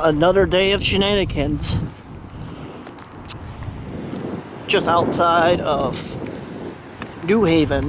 another day of shenanigans. Just outside of New Haven.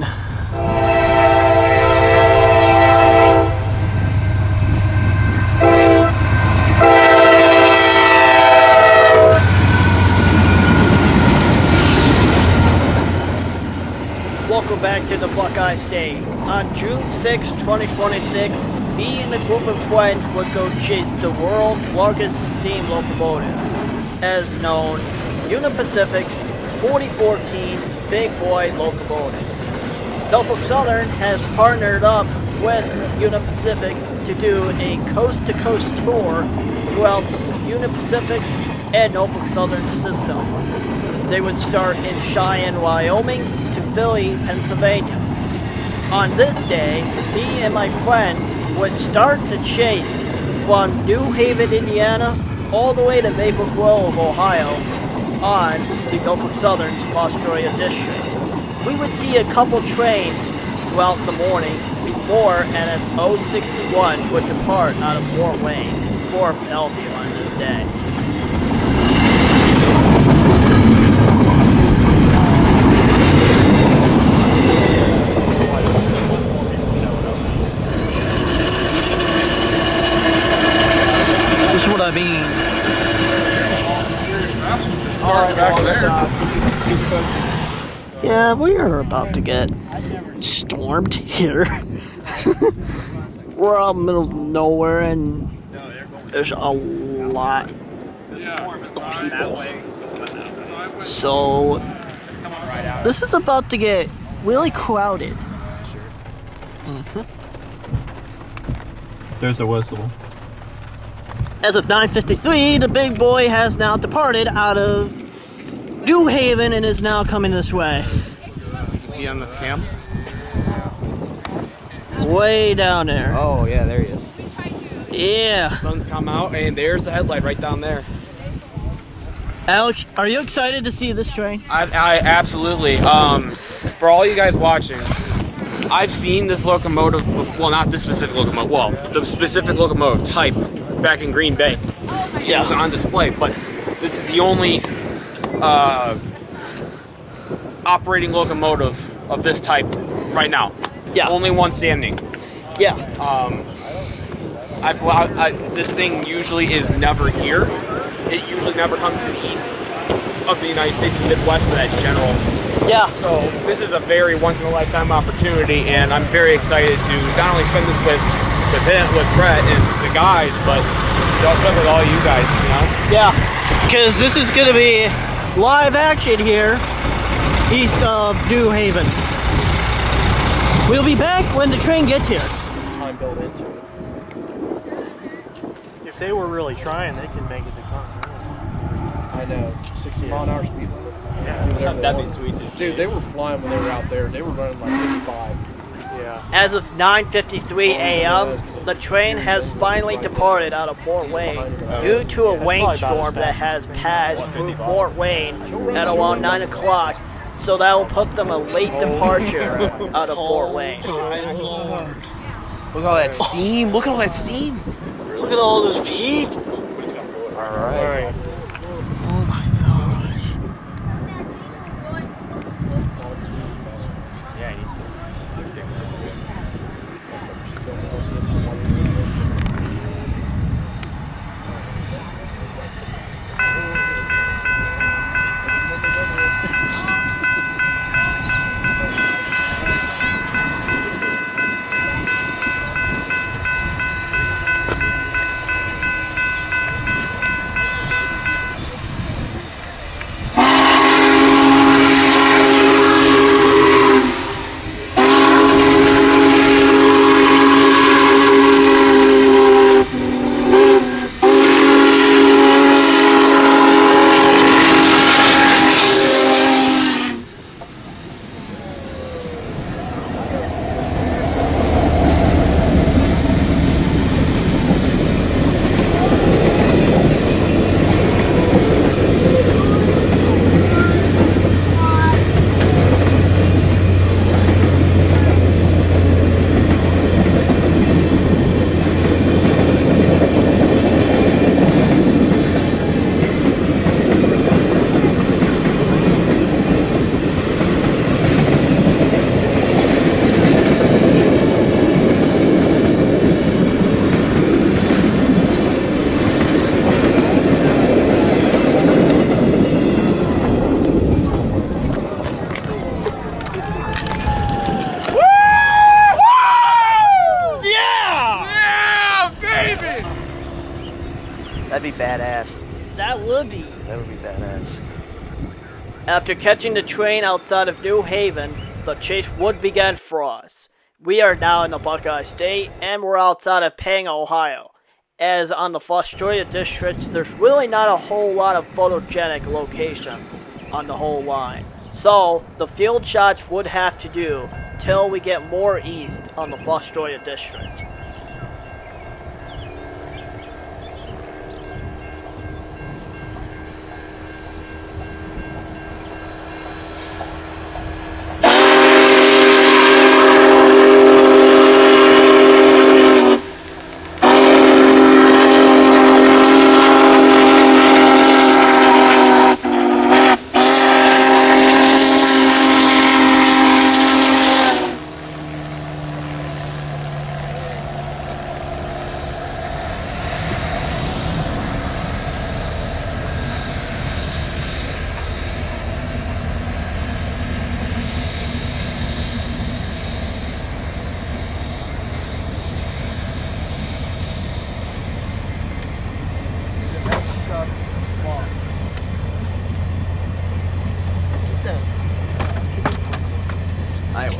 Welcome back to the Buckeye State. On June 6, 2026, me and a group of friends would go chase the world's largest steam locomotive, as known, Union Pacific's 4014 Big Boy locomotive. Norfolk Southern has partnered up with Union Pacific to do a coast-to-coast tour throughout Union Pacific's and Norfolk Southern system. They would start in Cheyanne, Wyoming to Findlay, Pennsylvania. On this day, me and my friends would start the chase from New Haven, Indiana, all the way to Maple Grove, Ohio, on the Norfolk Southern's Fostoria district. We would see a couple trains throughout the morning before NS 061 would depart out of Fort Wayne for Bellevue on this day. What I mean. Yeah, we are about to get stormed here. We're out in the middle of nowhere and there's a lot of people. So this is about to get really crowded. Mm-hmm. There's a whistle. As of 9:53, the big boy has now departed out of New Haven and is now coming this way. Is he on the cam? Way down there. Oh, yeah, there he is. Yeah. The sun's come out, and there's the headlight right down there. Alex, are you excited to see this train? I absolutely. For all you guys watching, I've seen this locomotive, well, not this specific locomotive, well, the specific locomotive type back in Green Bay. Yeah, it was on display, but this is the only operating locomotive of this type right now. Yeah. Only one standing. Yeah. This thing usually is never here. It usually never comes to the east of the United States and Midwest for that general. Yeah. So this is a very once-in-a-lifetime opportunity, and I'm very excited to not only spend this with Brett and the guys, but to also spend with all you guys, you know? Yeah, because this is going to be live action here, east of New Haven. We'll be back when the train gets here. Time built into it. If they were really trying, they can make it to Continental. I know, 60 mile an hour speed limit. Yeah, that'd be sweet. Dude, they were flying when they were out there. They were running like 55. Yeah. As of 9:53 a.m., the train has finally departed out of Fort Wayne due to a rainstorm that has passed through Fort Wayne at around 9 o'clock, so that will put them a late departure out of Fort Wayne. Look at all that steam. Look at all that steam. Look at all those people. All right. Oh my gosh. be badass. That would be. That would be badass. After catching the train outside of New Haven, the chase would begin for us. We are now in the Buckeye State, and we're outside of Payne, Ohio. As on the Fostoria district, there's really not a whole lot of photogenic locations on the whole line. So, the field shots would have to do till we get more east on the Fostoria district. I will.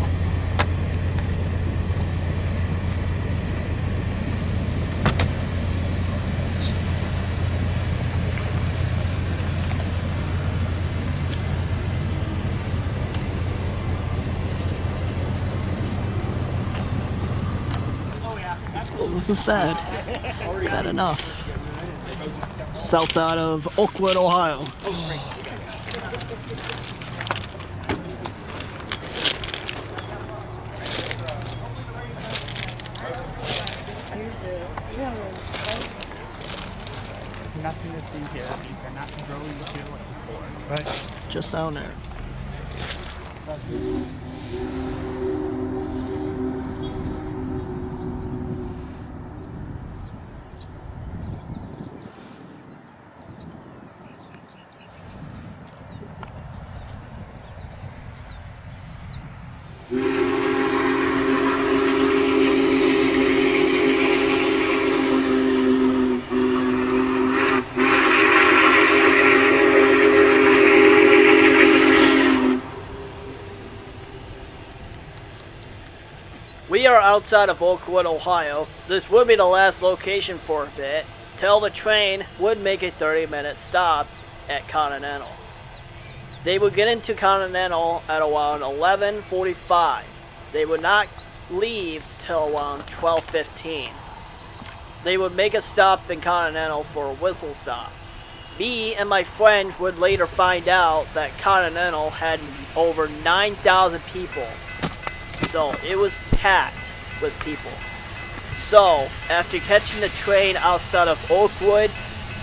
Jesus. Well, this is bad. Bad enough. South side of Oakwood, Ohio. Nothing to see here. These are not the roads that you're looking for. Right. Just down there. We are outside of Oakwood, Ohio. This would be the last location for a bit, till the train would make a 30-minute stop at Continental. They would get into Continental at around 11:45. They would not leave till around 12:15. They would make a stop in Continental for a whistle stop. Me and my friend would later find out that Continental had over 9,000 people. So it was packed with people. So, after catching the train outside of Oakwood,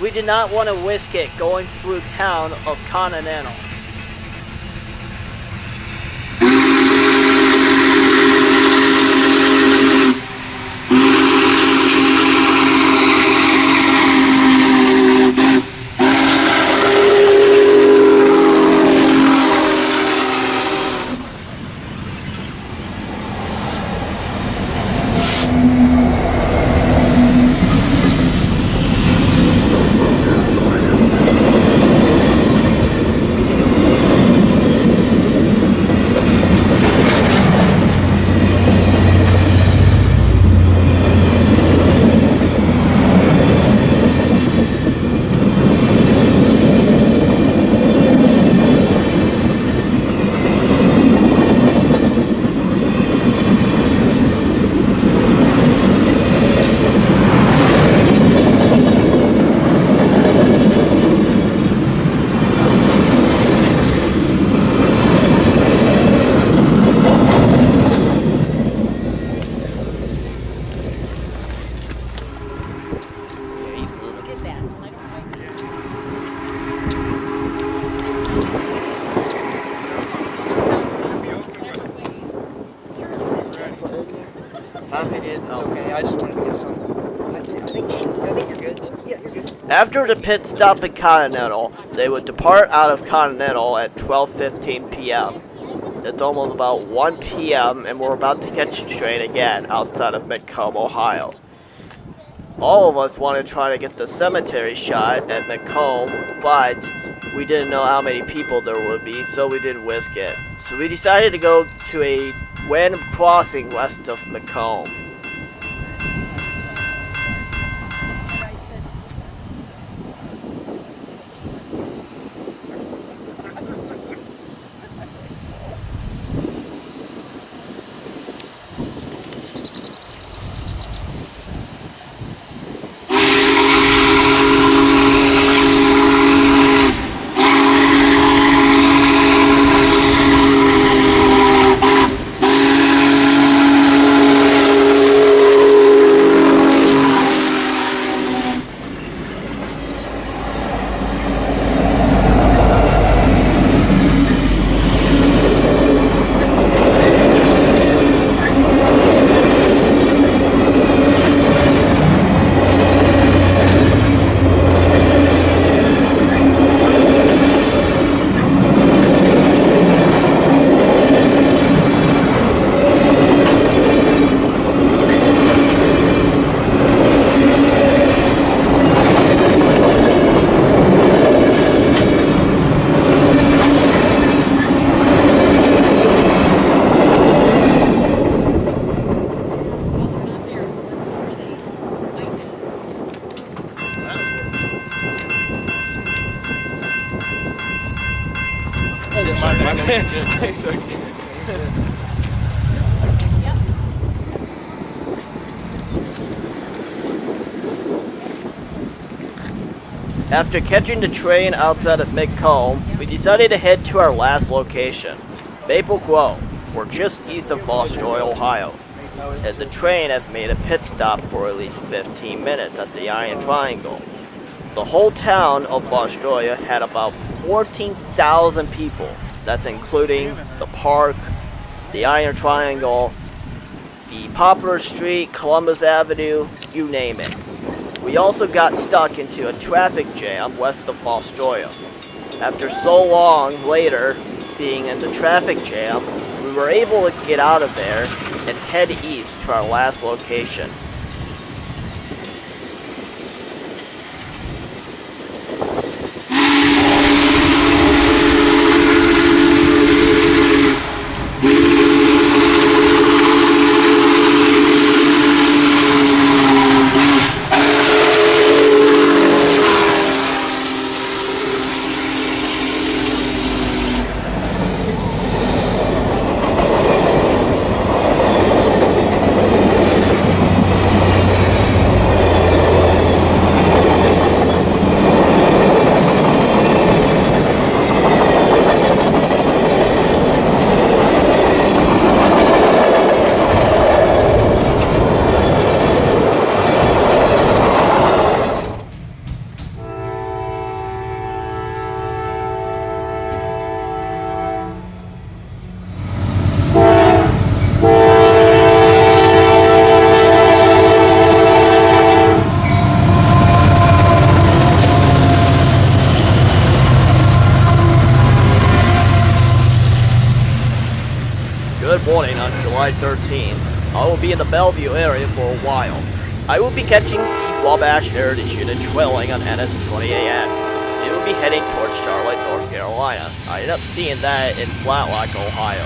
we did not want to risk it going through town of Continental. If it is, it's okay. I just wanted to get something. I think you're good. Yeah, you're good. After the pit stop at Continental, they would depart out of Continental at 12:15 p.m. It's almost about 1 p.m. and we're about to catch the train again outside of McComb, Ohio. All of us wanted to try to get the cemetery shot at McComb, but we didn't know how many people there would be, so we didn't risk it. So we decided to go to a random crossing west of McComb. After catching the train outside of McComb, we decided to head to our last location, Maple Grove. We're just east of Fostoria, Ohio, and the train has made a pit stop for at least 15 minutes at the Iron Triangle. The whole town of Fostoria had about 14,000 people. That's including the park, the Iron Triangle, the Poplar Street, Columbus Avenue, you name it. We also got stuck into a traffic jam west of Fostoria. After so long later being in the traffic jam, we were able to get out of there and head east to our last location. Good morning on July 13th. I will be in the Bellevue area for a while. I will be catching the Wabash Heritage Unit trailing on NS 20AN. It will be heading towards Charlotte, North Carolina. I ended up seeing that in Flatlock, Ohio.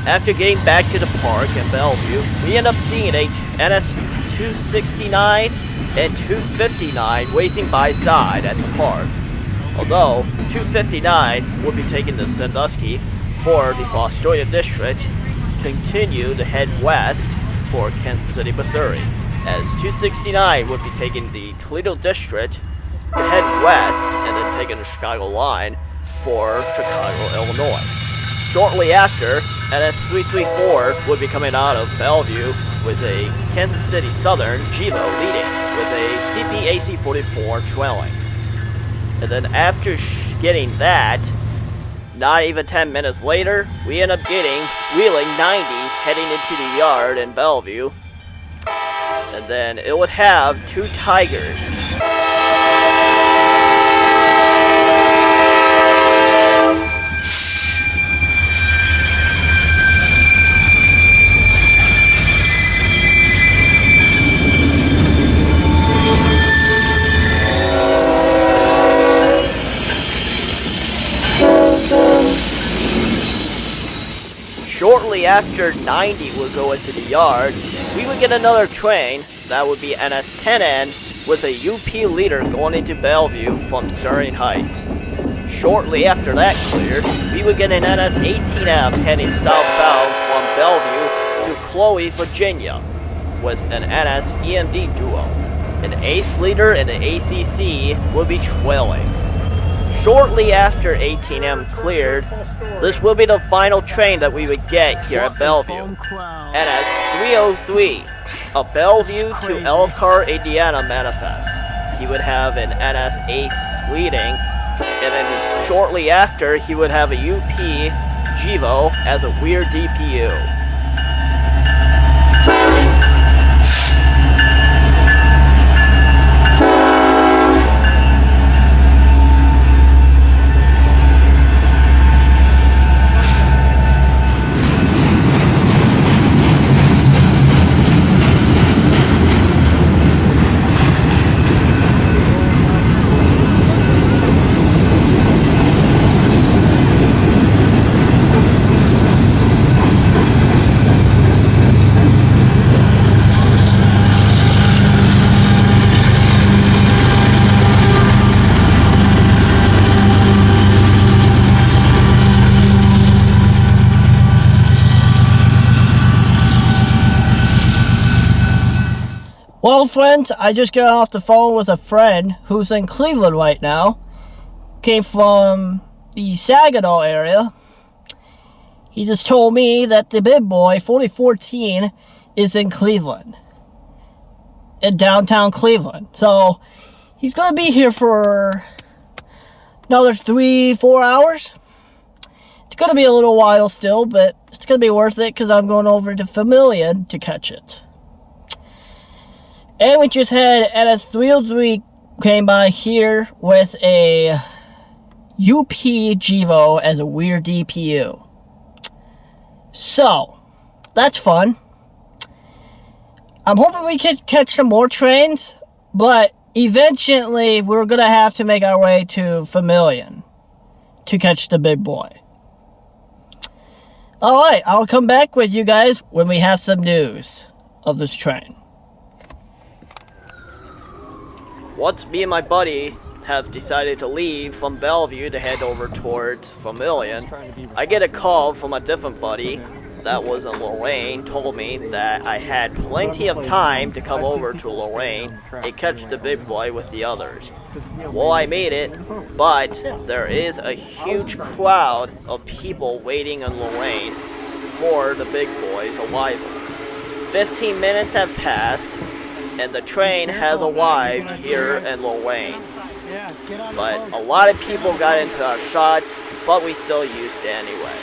After getting back to the park in Bellevue, we end up seeing a NS 269 and 259 racing by side at the park. Although 259 will be taking to Sandusky for the Fostoria district, continue to head west for Kansas City, Missouri, as 269 would be taking the Toledo district to head west and then taking the Chicago line for Chicago, Illinois. Shortly after, NS 334 would be coming out of Bellevue with a Kansas City Southern Gilo leading with a CPAC 44 trailing. And then after getting that, not even 10 minutes later, we end up getting Wheeling 90 heading into the yard in Bellevue. And then it would have two Tigers. after 90 would go into the yard, we would get another train. That would be NS10N with a UP leader going into Bellevue from Sterling Heights. Shortly after that cleared, we would get an NS18M heading southbound from Bellevue to Chloe, Virginia, with an NS EMD duo. An ACE leader and an ACC would be trailing. Shortly after 18M cleared, this will be the final train that we would get here at Bellevue. NS 303, a Bellevue to Elkhart, Indiana manifest. He would have an NS ACE leading, and then shortly after, he would have a UP Givo as a weird DPU. Well, friends, I just got off the phone with a friend who's in Cleveland right now. Came from the Saginaw area. He just told me that the big boy, 4014, is in Cleveland. In downtown Cleveland. So, he's going to be here for another 3-4 hours. It's going to be a little while still, but it's going to be worth it because I'm going over to Vermilion to catch it. And we just had NS303 came by here with a UP Givo as a weird DPU. So, that's fun. I'm hoping we can catch some more trains, but eventually we're going to have to make our way to Vermilion to catch the big boy. Alright, I'll come back with you guys when we have some news of this train. Once me and my buddy have decided to leave from Bellevue to head over towards Vermilion, I get a call from a different buddy that was in Lorain, told me that I had plenty of time to come over to Lorain and catch the big boy with the others. Well, I made it, but there is a huge crowd of people waiting in Lorain for the big boy's arrival. 15 minutes have passed, and the train has arrived here in Lorain. But a lot of people got into our shot, but we still used it anyway.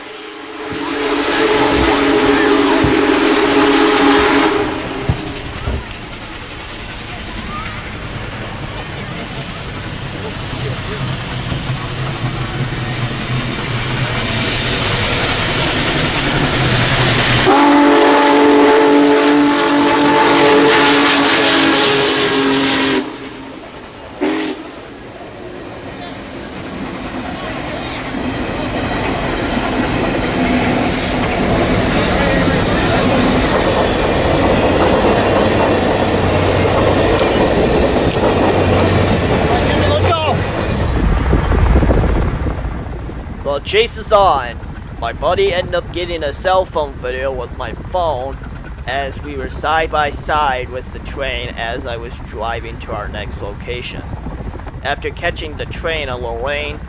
The chase is on. My buddy ended up getting a cell phone video with my phone as we were side by side with the train as I was driving to our next location. After catching the train in Lorain,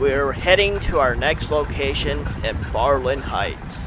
we're heading to our next location in Barlin Heights.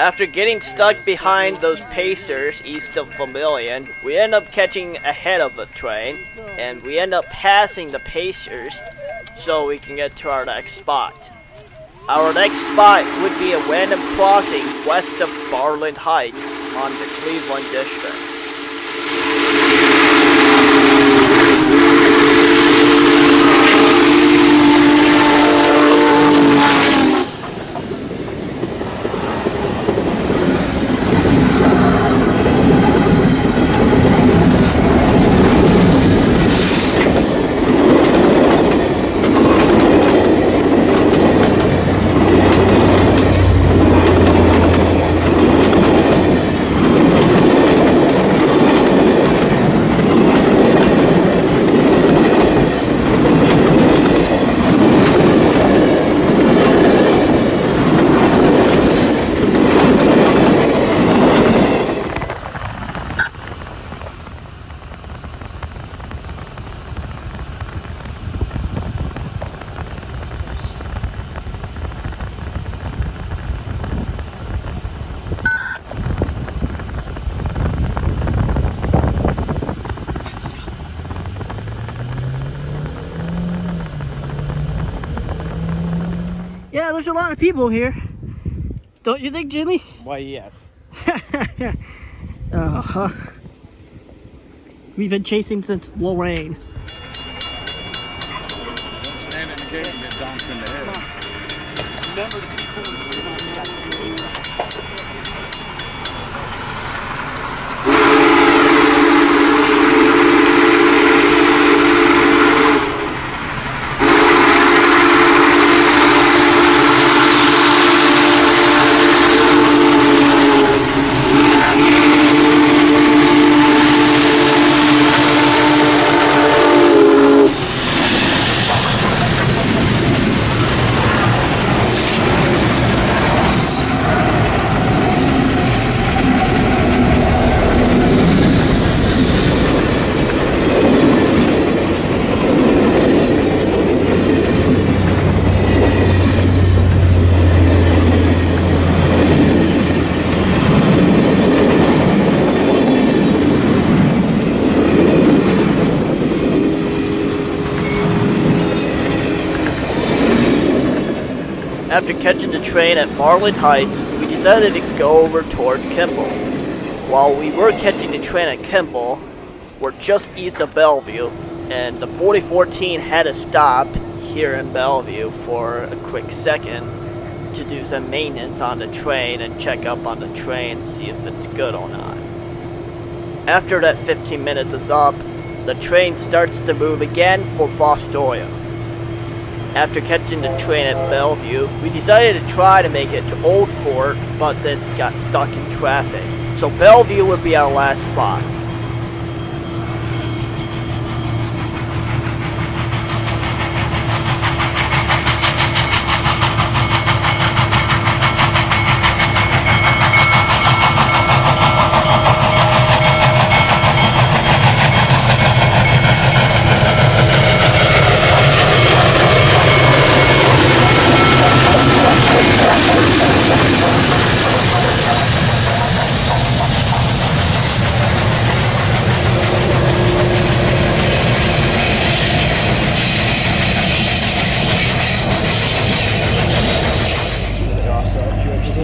After getting stuck behind those pacers east of Vermilion, we end up catching ahead of the train, and we end up passing the pacers so we can get to our next spot. Our next spot would be a random crossing west of Barland Heights on the Cleveland District. Yeah, there's a lot of people here. Don't you think, Jimmy? Why, yes. We've been chasing since Lorain. Stand in the gate and get donked in the head. Remember the After catching the train at Barland Heights, we decided to go over toward Kimball. While we were catching the train at Kimball, we're just east of Bellevue, and the 4014 had to stop here in Bellevue for a quick second to do some maintenance on the train and check up on the train, see if it's good or not. After that 15 minutes is up, the train starts to move again for Fostoria. After catching the train at Bellevue, we decided to try to make it to Old Fort, but then got stuck in traffic. So Bellevue would be our last spot.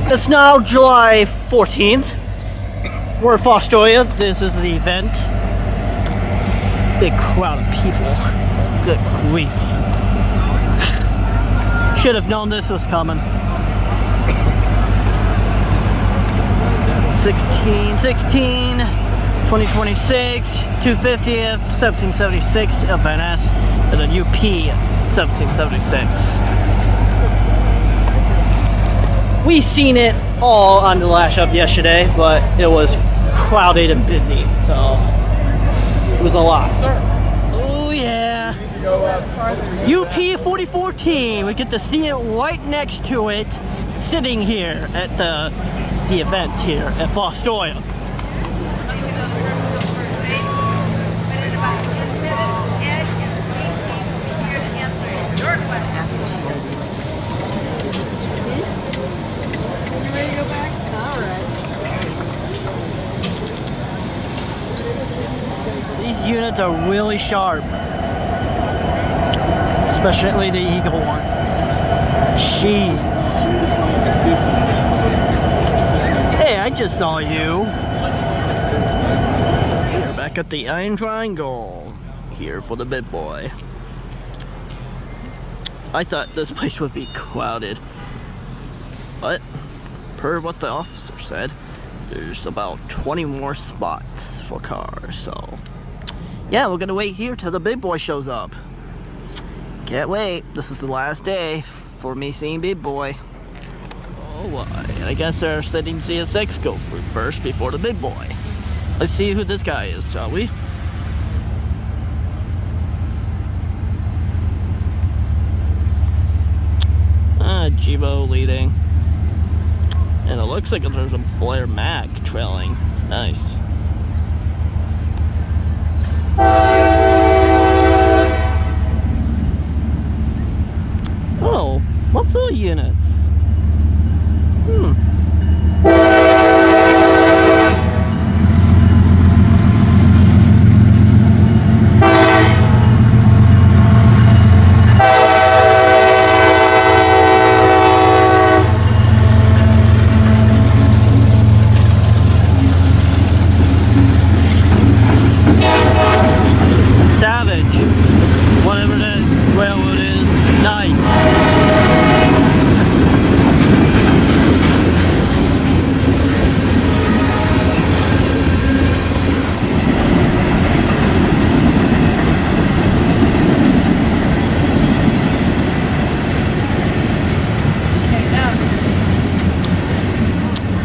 It's now July 14th. We're at Fostoria. This is the event. Big crowd of people. Good grief. Should have known this was coming. 16, 2026, 250th, 1776 FNS, and then UP 1776. We seen it all on the lash up yesterday, but it was crowded and busy, so it was a lot. Oh yeah. UP 4014. We get to see it right next to it, sitting here at the event here at Fostoria. These units are really sharp, especially the Eagle one. Jeez. Hey, I just saw you. We're back at the Iron Triangle. Here for the big boy. I thought this place would be crowded. But, per what the officer said, there's about 20 more spots for cars, so... Yeah, we're gonna wait here till the big boy shows up. Can't wait. This is the last day for me seeing big boy. Oh, why? I guess they're letting CS6 go through first before the big boy. Let's see who this guy is, shall we? Jibo leading. And it looks like there's a Flare Mac trailing. Nice. Oh, what's the units? Whatever that railroad is, nice.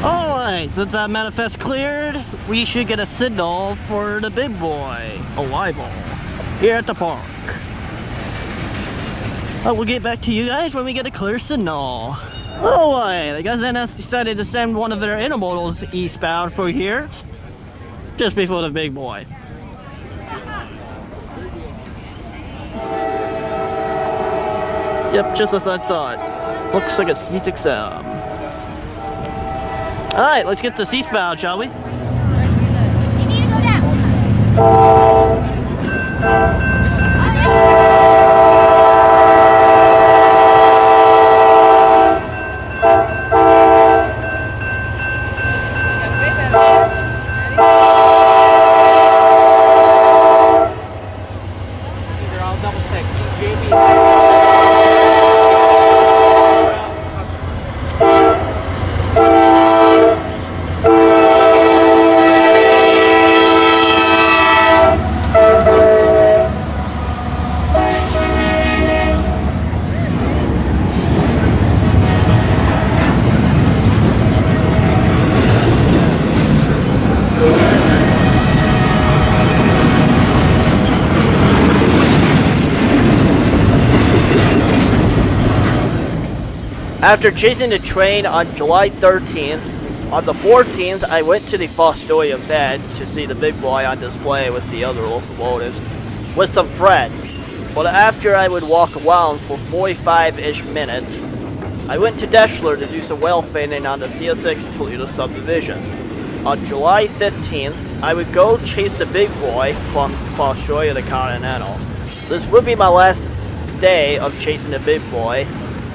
Alright, since that manifest cleared, we should get a signal for the big boy arrival here at the park. We'll get back to you guys when we get a clear signal. Alright, I guess NS decided to send one of their intermodals eastbound for here, just before the big boy. Yep, just as I thought. Looks like a C6M. Alright, let's get to eastbound, shall we? You need to go down. After chasing the train on July 13th, on the 14th I went to the Fostoria bed to see the big boy on display with the other locomotives with some friends. But after I would walk around for 45-ish minutes, I went to Deschler to do some railfanning on the CS6 Toledo subdivision. On July 15th, I would go chase the big boy from Fostoria to Continental. This would be my last day of chasing the big boy.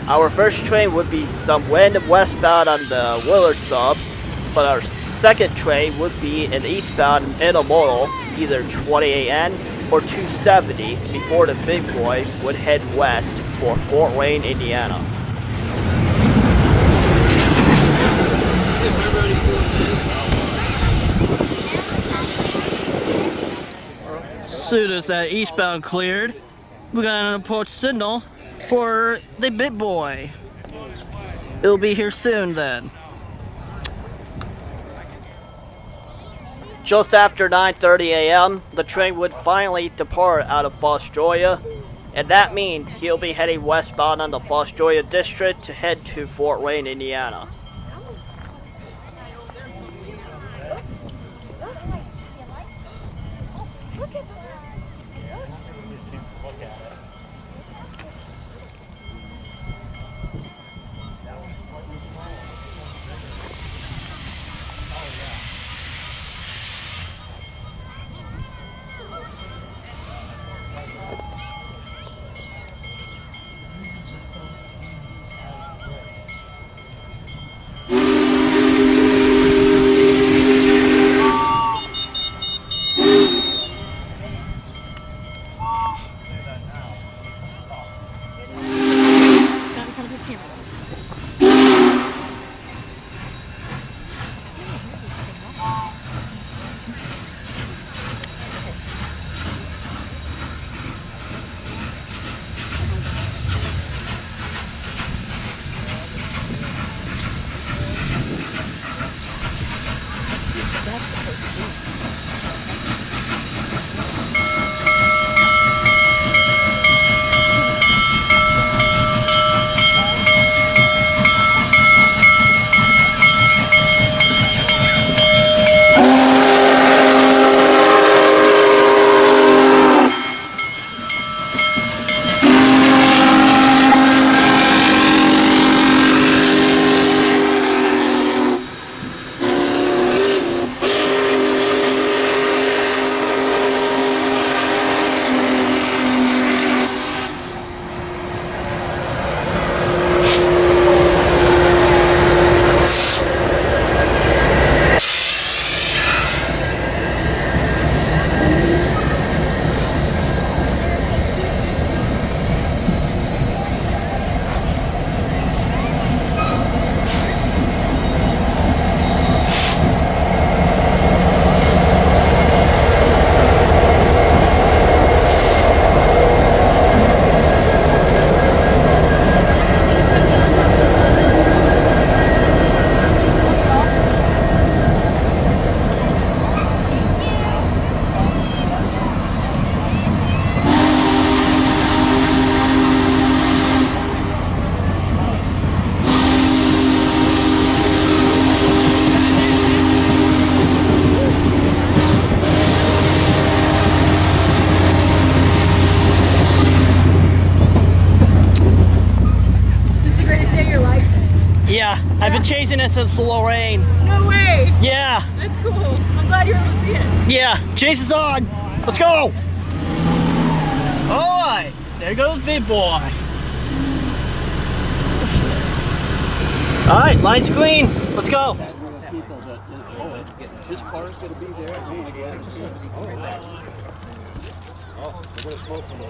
Our first train would be some random westbound on the Willard sub, but our second train would be an eastbound intermodal, either 20AN or 270, before the big boy would head west for Fort Wayne, Indiana. Soon as that eastbound cleared, we got an approach signal for the big boy. It'll be here soon then. Just after 9:30 a.m., the train would finally depart out of Fostoria, and that means he'll be heading westbound on the Fostoria district to head to Fort Wayne, Indiana. Yeah, I've been chasing it since Lorain. No way! Yeah. That's cool. I'm glad you're able to see it. Yeah, chase is on. Let's go. All right, there goes big boy. All right, line's clean. Let's go. His car's gonna be there. Oh, they're gonna smoke from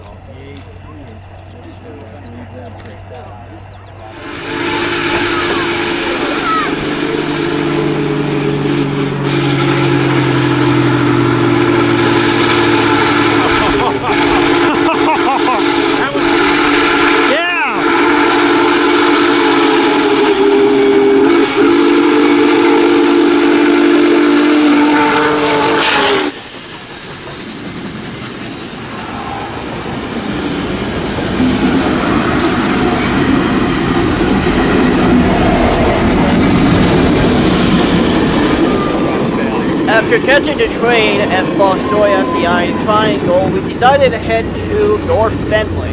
After catching the train at Fostoria at the Iron Triangle, we decided to head to North Findlay.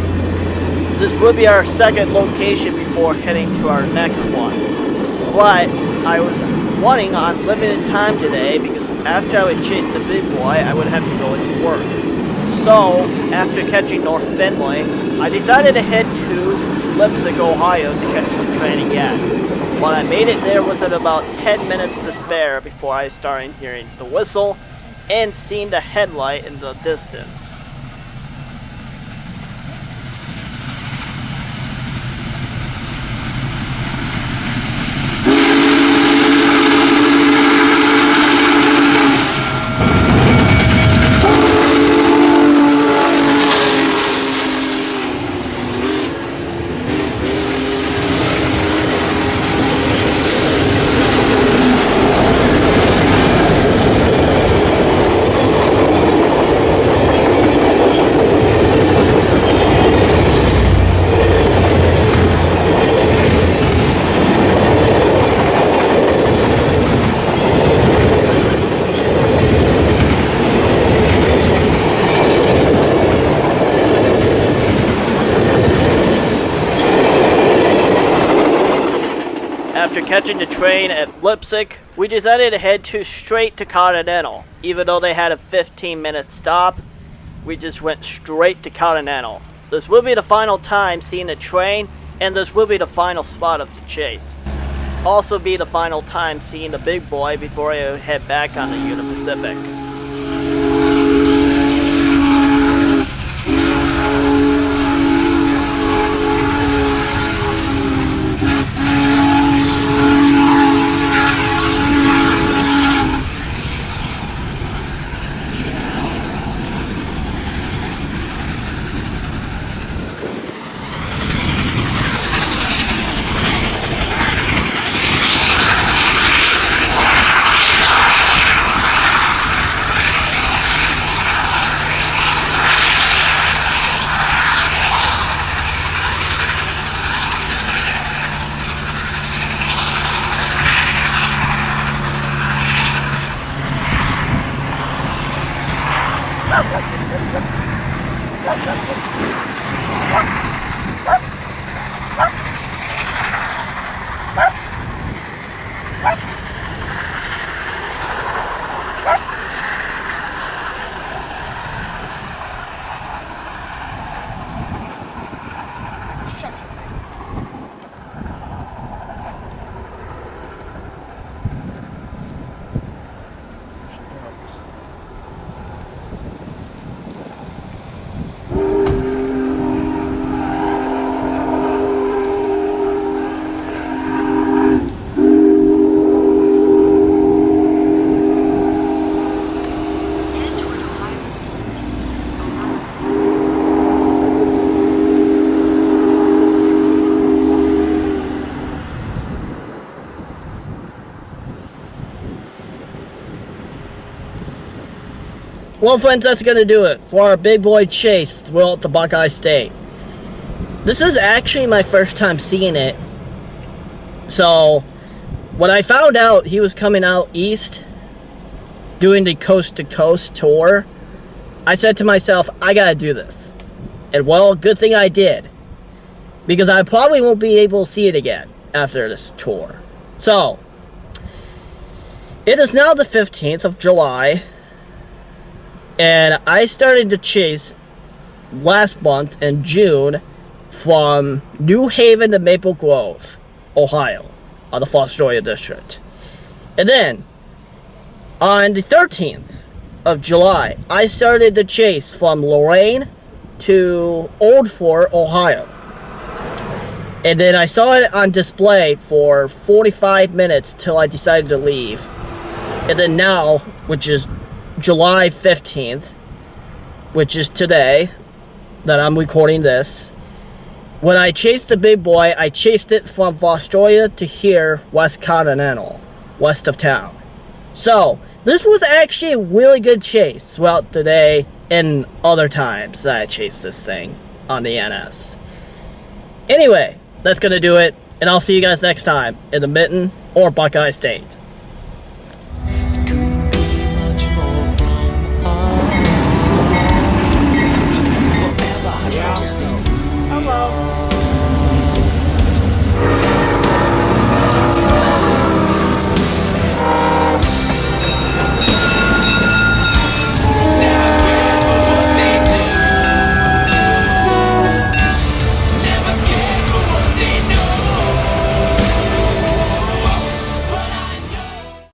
This would be our second location before heading to our next one. But I was running on limited time today because after I would chase the big boy, I would have to go into work. So, after catching North Findlay, I decided to head to Lepisic, Ohio to catch the train again. But I made it there within about 10 minutes to spare before I started hearing the whistle and seeing the headlight in the distance. After catching the train at Lepisic, we decided to head straight to Continental. Even though they had a 15-minute stop, we just went straight to Continental. This will be the final time seeing the train, and this will be the final spot of the chase. Also be the final time seeing the big boy before I head back on the Union Pacific. Well, friends, that's going to do it for our big boy chase throughout the Buckeye State. This is actually my first time seeing it. So, when I found out he was coming out east, doing the coast-to-coast tour, I said to myself, I got to do this. And, well, good thing I did. Because I probably won't be able to see it again after this tour. So, it is now the 15th of July. And I started to chase last month in June from New Haven to Maple Grove, Ohio, on the Fostoria district. And then, on the 13th of July, I started to chase from Lorain to Old Fort, Ohio. And then I saw it on display for 45 minutes till I decided to leave. And then now, which is July 15th, which is today that I'm recording this, when I chased the big boy, I chased it from Fostoria to here, West Continental, west of town. So, this was actually a really good chase throughout the day and other times that I chased this thing on the NS. Anyway, that's going to do it, and I'll see you guys next time in the Mitten or Buckeye State. Hello.